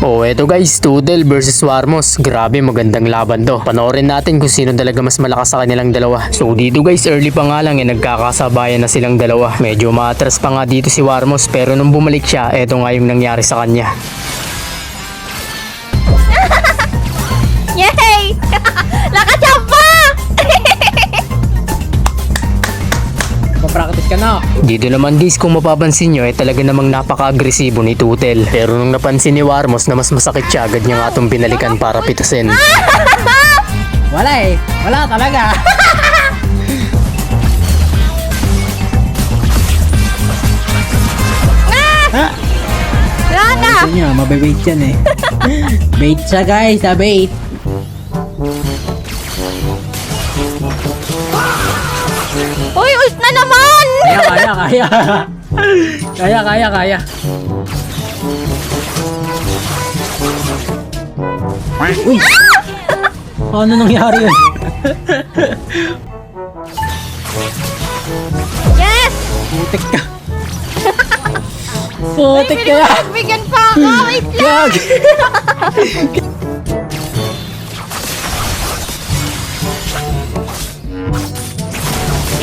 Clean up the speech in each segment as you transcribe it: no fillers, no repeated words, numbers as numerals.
Oh, eto guys, Toodle versus Warmos. Grabe, magandang laban to. Panoorin natin kung sino talaga mas malakas sa kanilang dalawa. So dito guys, early pa nga lang nagkakasabayan na silang dalawa. Medyo maatras pa nga dito si Warmos, pero nung bumalik siya, eto nga yung nangyari sa kanya. Yay! Nakachamba! Papractice ka na. Dito naman guys, kung mapapansin nyo, talaga namang napaka-agresibo ni Toodle. Pero nung napansin ni Warmos na mas masakit siya, agad niya nga itong binalikan para pitasin. Wala eh. Wala talaga. Ha? Wala na! Gusto nyo, mabibait yan eh. Bait siya guys, bait. Uy, ult na naman! Kaya. Kaya. Uy! Ano nangyari yun? Yes! Putik ka. Putik ka na. Bigyan pa ako! Wait lang! Gag!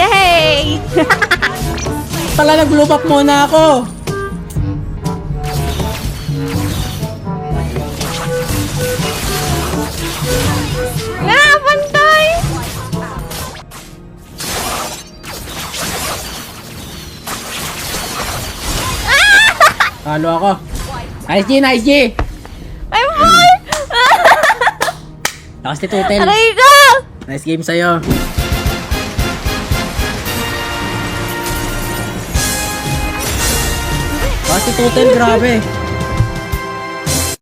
Yay! Pala nag-blow up muna ako. Ah, pantay! Talo ako. Nice G. I'm full! Lakas ni Toodle. Aray ko! Nice game sa'yo. Lakas ni Toodle, grabe.